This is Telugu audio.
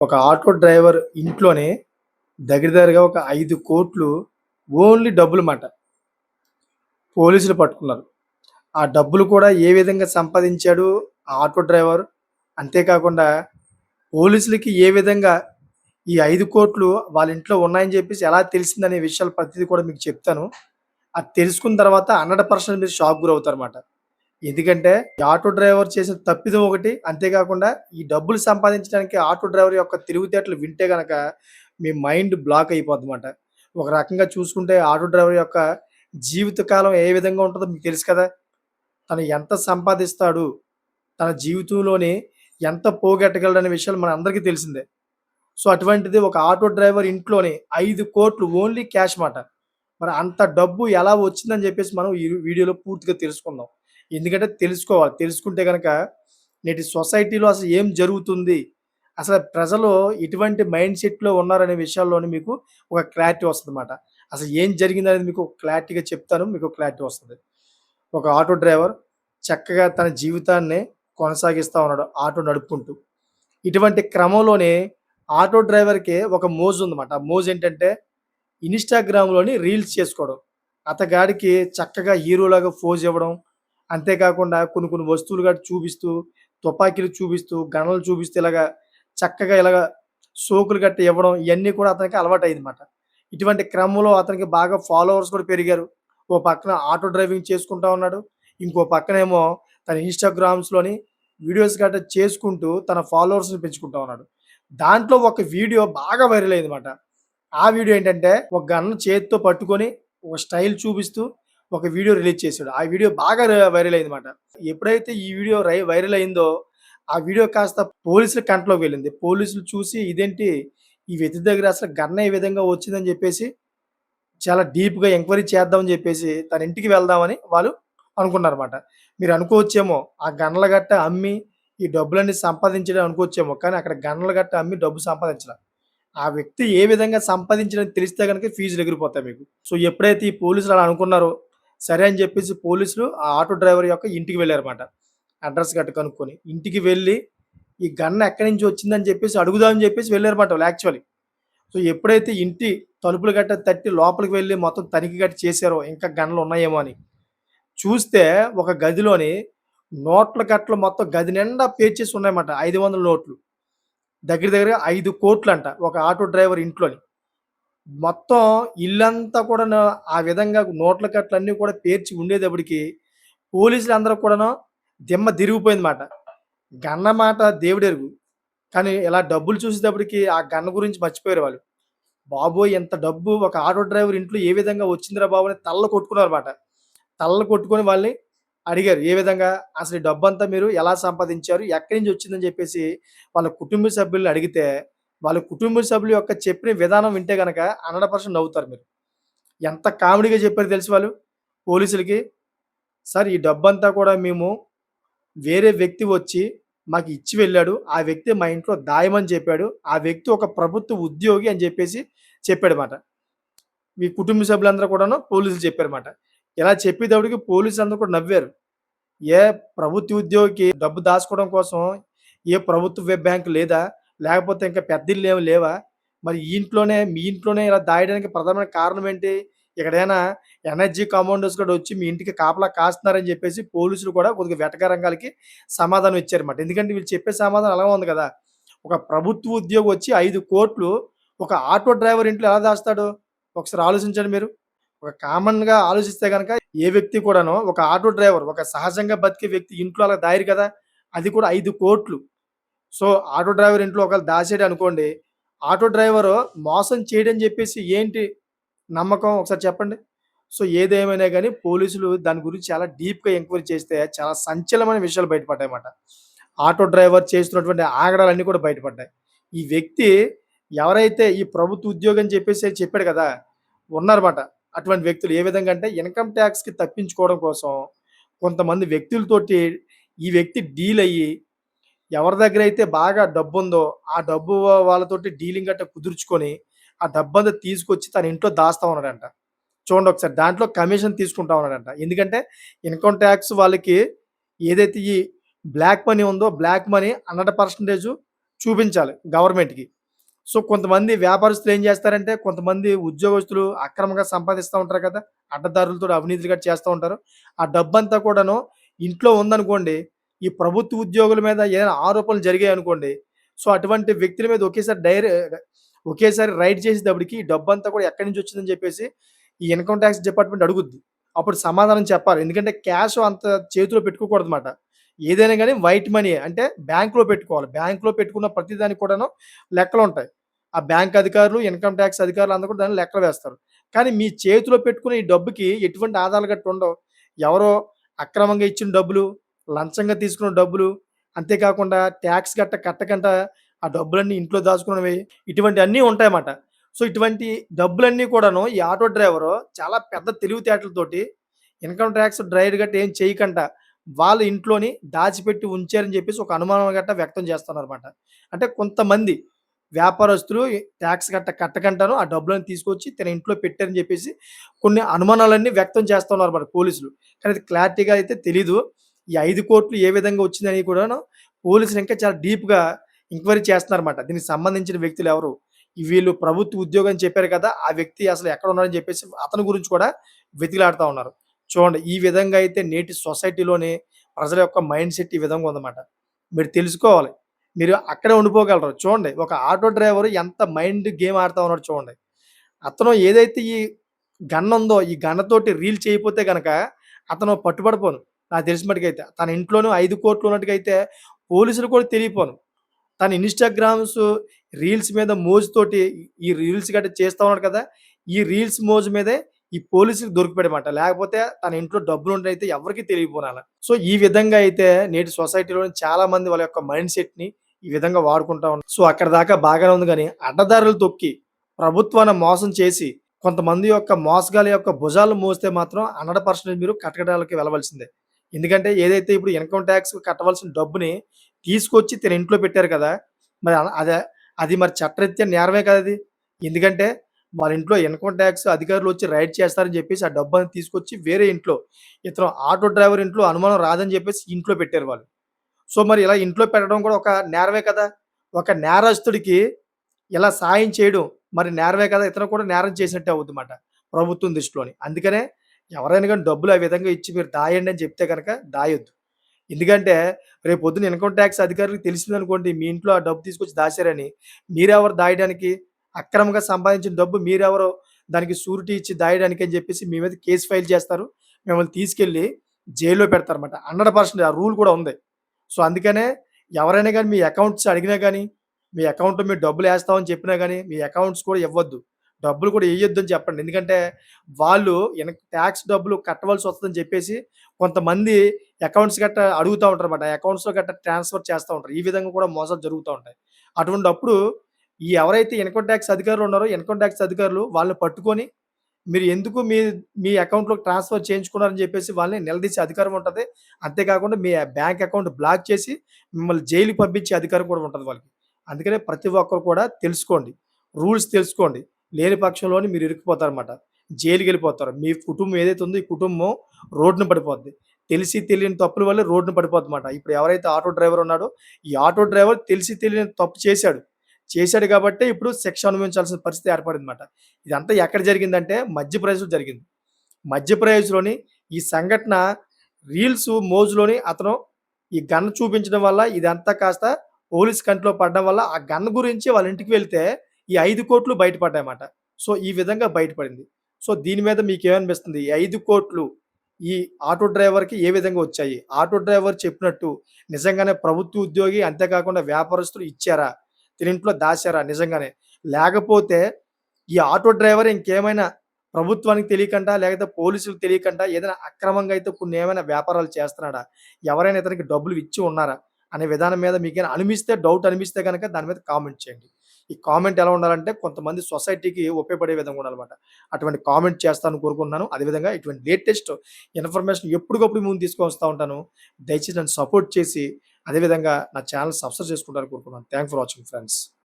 ఒక ఆటో డ్రైవర్ ఇంట్లోనే దగ్గరగా ఒక 5,00,00,000 ఓన్లీ డబ్బులు మాట. పోలీసులు పట్టుకున్నారు. ఆ డబ్బులు కూడా ఏ విధంగా సంపాదించాడు ఆ ఆటో డ్రైవర్. అంతేకాకుండా పోలీసులకి ఏ విధంగా ఈ 5,00,00,000 వాళ్ళ ఇంట్లో ఉన్నాయని చెప్పేసి ఎలా తెలిసిందనే విషయాలు ప్రతిది కూడా మీకు చెప్తాను. అది తెలుసుకున్న తర్వాత 100% మీరు షాక్ గురవుతారన్నమాట. ఎందుకంటే ఈ ఆటో డ్రైవర్ చేసిన తప్పిదం ఒకటి. అంతేకాకుండా ఈ డబ్బులు సంపాదించడానికి ఆటో డ్రైవర్ యొక్క తెలివితేటలు వింటే గనక మీ మైండ్ బ్లాక్ అయిపోద్దన్నమాట. ఒక రకంగా చూసుకుంటే ఆటో డ్రైవర్ యొక్క జీవితకాలం ఏ విధంగా ఉంటదో మీకు తెలుసు కదా! తను ఎంత సంపాదిస్తాడు? తన జీవితంలోని ఎంత పోగొట్టగలడనే విషయాలు మనందరికీ తెలిసిందే. సో, అటువంటిది ఒక ఆటో డ్రైవర్ ఇంట్లోనే 5,00,00,000 ఓన్లీ క్యాష్ మాట. మరి అంత డబ్బు ఎలా వచ్చిందని జెప్పేసి మనం ఈ వీడియోలో పూర్తిగా తెలుసుకుందాం. ఎందుకంటే తెలుసుకోవాలి. తెలుసుకుంటే గనక నేటి సొసైటీలో అసలు ఏం జరుగుతుంది? అసలు ప్రజలు ఎటువంటి మైండ్ సెట్‌లో ఉన్నారనే విషయాల్లోని మీకు ఒక క్లారిటీ వస్తదన్నమాట. అసలు ఏం జరిగిందనేది మీకు క్లారిటీగా చెప్తాను. మీకు క్లారిటీ వస్తది. ఒక ఆటో డ్రైవర్ చక్కగా తన జీవితాన్ని కొనసాగిస్తా ఉన్నాడు ఆటో నడుపుకుంటూ. ఇటువంటి క్రమంలోనే ఆటో డ్రైవర్‌కి ఒక మోజుందన్నమాట. ఆ మోజేంటంటే ఇన్‌స్టాగ్రామ్‌లోని రీల్స్ చేసుకోవడం. అతగాడికి చక్కగా హీరోలాగా పోజ్ ఇవ్వడం. అంతేకాకుండా కొన్ని కొన్ని వస్తువులు గట్టా చూపిస్తూ, తుపాకీలు చూపిస్తూ, గన్నులు చూపిస్తూ ఇలాగా చక్కగా ఇలాగా సోకులు గట్టా ఇవ్వడం ఇయన్నీ కూడా అతనికి అలవాటయిందన్నమాట. ఇటువంటి క్రమంలో అతనికి బాగా ఫాలోవర్స్ కూడా పెరిగారు. ఓ పక్కన ఆటో డ్రైవింగ్ చేసుకుంటా ఉన్నాడు. ఇంకో పక్కనేమో తన ఇన్‌స్టాగ్రామ్స్‌లోని వీడియోస్ గట్టా చేసుకుంటూ తన ఫాలోవర్స్‌ని పెంచుకుంటా ఉన్నాడు. దాంట్లో ఒక వీడియో బాగా వైరల్ అయిందన్నమాట. ఆ వీడియో ఏంటంటే, ఒక గన్ చేత్తో పట్టుకొని, ఒక స్టైల్ చూపిస్తూ, ఒక వీడియో రిలీజ్ చేసాడు. ఆ వీడియో బాగా వైరల్ అయిందన్నమాట. ఎప్పుడైతే ఈ వీడియో వైరల్ అయిందో, ఆ వీడియో కాస్త పోలీసుల కంట్లోకి వెళ్ళింది. పోలీసులు చూసి ఇదేంటి ఈ వ్యక్తి దగ్గర అసలు గన్ ఏ విధంగా వచ్చిందని చెప్పేసి, చాలా డీప్‌గా ఎంక్వైరీ చేద్దామని చెప్పేసి, తన ఇంటికి వెళ్దామని వాళ్ళు అనుకున్నారన్నమాట. మీరు అనుకోవచ్చేమో, ఆ గన్‌లు గట్టా అమ్మి, ఈ డబ్బులన్నీ సంపాదించాడు అనుకోవచ్చేమో, కానీ అక్కడ గన్‌లు గట్టా అమ్మి డబ్బు సంపాదించల. ఆ వ్యక్తి ఏ విధంగా సంపాదించాడని తెలిస్తే గనుక ఫీజులు ఎగిరిపోతాయి మీకు. సో, ఎప్పుడైతే ఈ పోలీసులు అలా అనుకున్నారో, సరే అని చెప్పేసి పోలీసులు ఆ ఆటో డ్రైవర్ యొక్క ఇంటికి వెళ్లారన్నమాట. అడ్రెస్ గట్టా కనుక్కొని. ఇంటికి వెళ్లి ఈ గన్ ఎక్కడి నుంచి వచ్చిందని చెప్పేసి అడుగుదామని చెప్పేసి వెళ్లారన్నమాట వాళ్ళు యాక్చువల్లీ. సో, ఎప్పుడైతే ఇంటి తలుపులు గట్టా తట్టి లోపలికి వెళ్లి మొత్తం తనిఖీ గట్టా చేశారో, ఇంకా గన్‌లు ఉన్నాయేమో అని. చూస్తే ఒక గదిలోని నోట్ల కట్టలు మొత్తం గది నిండా పేర్చేసి ఉన్నాయన్నమాట. 500 నోట్లు. దగ్గరగా 5,00,00,000 ఒక ఆటో డ్రైవర్ ఇంట్లోని. మొత్తం ఇల్లంతా కూడాను ఆ విధంగా నోట్ల కట్టలన్నీ కూడా పేర్చి ఉండేటప్పటికి పోలీసులందరూ కూడాను దిమ్మ తిరిగిపోయిందన్నమాట. గన్న మాట దేవుడెరుగు. కానీ ఇలా డబ్బులు చూసేటప్పటికి ఆ గన్న గురించి మర్చిపోయారు వాళ్ళు. బాబోయ్! ఇంత డబ్బు ఒక ఆటో డ్రైవర్ ఇంట్లో ఏ విధంగా వచ్చిందిరా బాబు! అని తలలు కొట్టుకున్నారన్నమాట. తలలు కొట్టుకొని వాళ్ళని అడిగారు. ఏ విధంగా అసలు ఈ డబ్బంతా మీరు ఎలా సంపాదించారు? ఎక్కడి నుంచి వచ్చిందని చెప్పేసి వాళ్ళ కుటుంబ సభ్యుల్ని అడిగితే, వాళ్ళ కుటుంబ సభ్యుల యొక్క చెప్పిన విధానం వింటే గనక 100% నవ్వుతారు మీరు. ఎంత కామెడీగా చెప్పారో తెలుసా వాళ్ళు పోలీసులకి? సార్ ఈ డబ్బంతా కూడా మేము వేరే వ్యక్తి వచ్చి మాకు ఇచ్చి వెళ్ళాడు. ఆ వ్యక్తి మా ఇంట్లో దాయమని చెప్పాడు. ఆ వ్యక్తి ఒక ప్రభుత్వ ఉద్యోగి అని చెప్పేసి చెప్పాడమాట. మీ కుటుంబ సభ్యులందరూ కూడాను పోలీసులు చెప్పారమాట. ఇలా చెప్పేటప్పటికి పోలీసులందరూ కూడా నవ్వారు. ఏ ప్రభుత్వ ఉద్యోగికి డబ్బు దాచుకోవడం కోసం ఏ ప్రభుత్వ బ్యాంక్ లేదా? లేకపోతే ఇంకా పెద్ద ఇల్లేమి లేవా? మరి ఈ ఇంట్లోనే మీ ఇంట్లోనే ఇలా దాయడానికి ప్రధానమైన కారణం ఏంటి? ఇక్కడేమైనా ఎనర్జీ కమాండోస్ కూడా వచ్చి మీ ఇంటికి కాపలా కాస్తున్నారని చెప్పేసి పోలీసులు కూడా కొద్దిగా వెటకారంగాలకి సమాధానం ఇచ్చారన్నమాట. ఎందుకంటే వీళ్ళు చెప్పే సమాధానం అలాగే ఉంది కదా! ఒక ప్రభుత్వ ఉద్యోగి వచ్చి 5,00,00,000 ఒక ఆటో డ్రైవర్ ఇంట్లో ఎలా దాస్తాడు? ఒకసారి ఆలోచించండి మీరు. ఒక కామన్‌గా ఆలోచిస్తే గనక ఏ వ్యక్తి కూడాను ఒక ఆటో డ్రైవర్ ఒక సహజంగా బతికే వ్యక్తి ఇంట్లో అలా దాయరు కదా! అది కూడా 5,00,00,000. సో, ఆటో డ్రైవర్ ఇంట్లో ఒకవేళ దాసాడనుకోండి, ఆటో డ్రైవరు మోసం చేయడని జెప్పేసి ఏంటి నమ్మకం ఒకసారి చెప్పండి? సో, ఏదేమైనా గాని పోలీసులు దాని గురించి చాలా డీప్‌గా ఎంక్వైరీ చేస్తే చాలా సంచలనమైన విషయాలు బయటపడ్డాయన్నమాట. ఆటో డ్రైవర్ చేస్తున్నటువంటి ఆగడాలన్నీ కూడా బయటపడ్డాయి. ఈ వ్యక్తి ఎవరైతే ఈ ప్రభుత్వ ఉద్యోగం చెప్పేసి చెప్పాడు కదా! ఉన్నారన్నమాట. అటువంటి వ్యక్తులు ఏ విధంగా అంటే ఇన్‌కమ్ టాక్స్‌కి తప్పించుకోవడం కోసం కొంతమంది వ్యక్తులతోటి ఈ వ్యక్తి డీల్ అయ్యి ఎవరి దగ్గరైతే బాగా డబ్బుందో, ఆ డబ్బు వాళ్ళతోటి డీలింగ్ గట్టా కుదుర్చుకొని, ఆ డబ్బంతా తీసుకొచ్చి తన ఇంట్లో దాస్తా ఉన్నాడంట. చూడండి ఒకసారి దాంట్లో కమిషన్ తీసుకుంటా ఉన్నాడంట. ఎందుకంటే ఇన్‌కమ్ టాక్స్ వాళ్ళకి ఏదైతే ఈ బ్లాక్ మనీ ఉందో, బ్లాక్ మనీ 100% చూపించాలి గవర్నమెంట్‌కి. సో, కొంతమంది వ్యాపారస్తులు ఏం చేస్తారంటే, కొంతమంది ఉద్యోగస్తులు అక్రమంగా సంపాదిస్తా ఉంటారు కదా! అడ్డదారులతోటి అవినీతిలు గట్టా చేస్తా ఉంటారు. ఆ డబ్బంతా కూడాను ఇంట్లో ఉందనుకోండి, ఈ ప్రభుత్వ ఉద్యోగుల మీద ఏదైనా ఆరోపణలు జరిగాయనుకోండి, సో, అటువంటి వ్యక్తుల మీద ఒకేసారి రైడ్ చేసేటప్పటికి ఈ డబ్బంతా కూడా ఎక్కడి నుంచి వచ్చిందని చెప్పేసి ఈ ఇన్‌కమ్ టాక్స్ డిపార్ట్‌మెంట్ అడుగుద్ది. అప్పుడు సమాధానం చెప్పాలి. ఎందుకంటే క్యాష్ అంత చేతిలో పెట్టుకోకూడదన్నమాట. ఏదైనా గాని వైట్ మనీ అంటే బ్యాంక్‌లో పెట్టుకోవాలి. బ్యాంక్‌లో పెట్టుకున్న ప్రతి దానికి కూడాను లెక్కలుంటాయి. ఆ బ్యాంక్ అధికారులు, ఇన్‌కమ్ టాక్స్ అధికారులు అందరూ కూడా దాన్ని లెక్కలు వేస్తారు. కానీ మీ చేతిలో పెట్టుకున్న ఈ డబ్బుకి ఎటువంటి ఆధారాలు గట్టా ఉండవు. ఎవరో అక్రమంగా ఇచ్చిన డబ్బులు, లంచంగా తీసుకున్న డబ్బులు, అంతేకాకుండా టాక్స్ గట్టా కట్టకుండా ఆ డబ్బులన్నీ ఇంట్లో దాచుకున్నవి ఇటువంటివన్నీ ఉంటాయన్నమాట. సో, ఇటువంటి డబ్బులన్నీ కూడాను ఈ ఆటో డ్రైవరు చాలా పెద్ద తెలివితేటలతోటి ఇన్‌కమ్ టాక్స్ డ్రైవర్ గట్టా ఏం చేయకంట వాళ్ళ ఇంట్లోని దాచిపెట్టి ఉంచారని చెప్పేసి ఒక అనుమానం గట్టా వ్యక్తం చేస్తున్నారన్నమాట. అంటే కొంతమంది వ్యాపారస్తులు టాక్స్ కట్టకంటాను ఆ డబ్బులను తీసుకొచ్చి తన ఇంట్లో పెట్టారని చెప్పేసి కొన్ని అనుమానాలన్నీ వ్యక్తం చేస్తున్నారన్నమాట పోలీసులు. కానీ అది క్లారిటీగా అయితే తెలీదు. ఈ 5,00,00,000 ఏ విధంగా వచ్చిందని కూడాను పోలీసులు ఇంకా చాలా డీప్‌గా ఎంక్వైరీ చేస్తున్నారన్నమాట. దీనికి సంబంధించిన వ్యక్తులు ఎవరు? వీళ్ళు ప్రభుత్వ ఉద్యోగం చెప్పారు కదా! ఆ వ్యక్తి అసలు ఎక్కడ ఉన్నాడని చెప్పేసి అతని గురించి కూడా వెతికిలాడుతా ఉన్నారు. చూడండి ఈ విధంగా అయితే నేటి సొసైటీలోని ప్రజల యొక్క మైండ్ సెట్ ఈ విధంగా ఉందన్నమాట. మీరు తెలుసుకోవాలి. మీరు అక్కడే ఉండిపోగలరు. చూడండి ఒక ఆటో డ్రైవర్ ఎంత మైండ్ గేమ్ ఆడుతా ఉన్నాడో చూడండి. అతను ఏదైతే ఈ గన్ ఉందో, ఈ గన్‌తోటి రీల్ చేయకపోతే గనక అతను పట్టుబడిపోను. నాకు తెలిసిన మట్టుకైతే. తన ఇంట్లోనూ 5,00,00,000 ఉన్నట్టుగైతే పోలీసులు కూడా తెలియపోను. తన ఇన్‌స్టాగ్రామ్స్ రీల్స్ మీద మోజుతోటి ఈ రీల్స్ గట్టా చేస్తా ఉన్నాడు కదా! ఈ రీల్స్ మోజు మీదే ఈ పోలీసులకు దొరికిపోయాడమాట. లేకపోతే తన ఇంట్లో డబ్బులుంటయితే ఎవరికీ తెలియపోనాల. సో, ఈ విధంగా అయితే నేటి సొసైటీలోని చాలా మంది వాళ్ళ యొక్క మైండ్ సెట్‌ని ఈ విధంగా వాడుకుంటా ఉన్నారు. సో, అక్కడిదాకా బాగానే ఉంది గానీ, అడ్డదారులు తొక్కి ప్రభుత్వాన్ని మోసం చేసి కొంతమంది యొక్క మోసగాళ్ళ యొక్క భుజాలు మోస్తే మాత్రం 100% మీరు కటకటాలకి వెళ్ళవలసిందే. ఎందుకంటే ఏదైతే ఇప్పుడు ఇన్‌కమ్ టాక్స్ కట్టవలసిన డబ్బుని తీసుకొచ్చి తన ఇంట్లో పెట్టారు కదా! మరి అది మరి చట్టరీత్యా నేరమే కదా అది. ఎందుకంటే వాళ్ళ ఇంట్లో ఇన్‌కమ్ టాక్స్ అధికారులొచ్చి రైడ్ చేస్తారని జెప్పేసి ఆ డబ్బని తీసుకొచ్చి వేరే ఇంట్లో ఇతను ఆటో డ్రైవర్ ఇంట్లో అనుమానం రాదని జెప్పేసి ఇంట్లో పెట్టారు వాళ్ళు. సో, మరి ఇలా ఇంట్లో పెట్టడం కూడా ఒక నేరమే కదా! ఒక నేరస్తుడికి ఇలా సాయం చేయడం మరి నేరమే కదా! ఇతను కూడా నేరం చేసినట్టే అవుద్దన్నమాట ప్రభుత్వం దృష్టిలోని. అందుకనే ఎవరైనా గాని డబ్బులు ఆ విధంగా ఇచ్చి మీరు దాయండి అని చెప్తే గనక దాయొద్దు. ఎందుకంటే రేపొద్దున ఇన్‌కమ్ టాక్స్ అధికారులకు తెలిసిందనుకోండి మీ ఇంట్లో ఆ డబ్బు తీసుకొచ్చి దాచారని, మీరెవరు దాయడానికి? అక్రమంగా సంపాదించిన డబ్బు మీరెవరు దానికి షూరిటీ ఇచ్చి దాయడానికి అని చెప్పేసి మీ మీద కేస్ ఫైల్ చేస్తారు. మిమ్మల్ని తీసుకెళ్ళి జైల్‌లో పెడతారన్నమాట. 100% ఆ రూల్ కూడా ఉంది. సో, అందుకనే ఎవరైనా గాని మీ అకౌంట్స్ అడిగినా గాని, మీ అకౌంట్‌లో మేము డబ్బులేస్తామని చెప్పినా గాని, మీ అకౌంట్స్ కూడా ఇవ్వద్దు. డబ్బులు కూడా ఎయొద్దని చెప్పండి. ఎందుకంటే వాళ్ళు టాక్స్ డబ్బులు కట్టవలసొస్తదని చెప్పేసి కొంతమంది అకౌంట్స్ గట్టా అడుగుతా ఉంటారన్నమాట. ఆ అకౌంట్స్‌లో గట్టా ట్రాన్స్‌ఫర్ చేస్తా ఉంటారు. ఈ విధంగా కూడా మోసాలు జరుగుతా ఉంటాయి. అటువంటప్పుడు ఈ ఎవరైతే ఇన్‌కమ్ టాక్స్ అధికారులు ఉన్నారో, ఇన్‌కమ్ టాక్స్ అధికారులు వాళ్ళని పట్టుకొని మీరు ఎందుకు మీ అకౌంట్‌లోకి ట్రాన్స్‌ఫర్ చేయించుకున్నారని చెప్పేసి వాళ్ళని నిలదీసే అధికారం ఉంటది. అంతేకాకుండా మీ బ్యాంక్ అకౌంట్ బ్లాక్ చేసి మిమ్మల్ని జైలుకి పంపించే అధికారం కూడా ఉంటది వాళ్ళకి. అందుకనే ప్రతి ఒక్కరు కూడా తెలుసుకోండి. రూల్స్ తెలుసుకోండి. లేని పక్షంలోని మీరు ఇరుక్కుపోతారన్నమాట. జైలుకెళ్ళిపోతారు. మీ కుటుంబం ఏదైతే ఉందో ఈ కుటుంబం రోడ్డున పడిపోద్ది. తెలిసి తెలియని తప్పుల వల్ల రోడ్డున పడిపోద్దన్నమాట. ఇప్పుడు ఎవరైతే ఆటో డ్రైవర్ ఉన్నాడో, ఈ ఆటో డ్రైవర్ తెలిసి తెలియని తప్పు చేశాడు. చేశాడు కాబట్టే ఇప్పుడు శిక్ష అనుభవించాల్సిన పరిస్థితి ఏర్పడిందన్నమాట. ఇదంతా ఎక్కడ జరిగిందంటే మధ్యప్రదేశ్‌లో జరిగింది. మధ్యప్రదేశ్‌లోని ఈ సంఘటన రీల్స్ మోజులోని అతను ఈ గన్ చూపించడం వల్ల ఇదంతా కాస్త పోలీస్ కంట్లో పడడం వల్ల ఆ గన్ గురించి వాళ్ళ ఇంటికి వెళ్తే ఈ 5,00,00,000 బయటపడ్డాయన్నమాట. సో, ఈ విధంగా బయటపడింది. సో, దీని మీద మీకేమనిపిస్తుంది? ఈ 5,00,00,000 ఈ ఆటో డ్రైవర్‌కి ఏ విధంగా వచ్చాయి? ఆటో డ్రైవర్ చెప్పినట్టు నిజంగానే ప్రభుత్వ ఉద్యోగి అంతేకాకుండా వ్యాపారస్తులు ఇచ్చారా? తిన ఇంట్లో దాచారా నిజంగానే? లేకపోతే ఈ ఆటో డ్రైవర్ ఇంకేమైనా ప్రభుత్వానికి తెలియకుండా లేకపోతే పోలీసులకు తెలియకుండా ఏదైనా అక్రమంగా అయితే కొన్ని ఏమైనా వ్యాపారాలు చేస్తున్నాడా? ఎవరైనా ఇతనికి డబ్బులు ఇచ్చి ఉన్నారా? అనే విధానం మీద మీకేమైనా డౌట్ అనిపిస్తే గనక దాని మీద కామెంట్ చేయండి. ఈ కామెంట్ ఎలా ఉండాలంటే కొంతమంది సొసైటీకి ఉపయోగపడే విధంగా ఉండాలన్నమాట. అటువంటి కామెంట్ చేస్తారని కోరుకుంటున్నాను. అదేవిధంగా ఇటువంటి లేటెస్ట్ ఇన్ఫర్మేషన్ ఎప్పటికప్పుడు ముందుకు తీసుకొస్తా ఉంటాను. దయచేసి నన్ను సపోర్ట్ చేసి అదేవిధంగా నా ఛానెల్ సబ్స్క్రైబ్ చేసుకుంటారని కోరుకుంటున్నాను. Thanks for watching friends.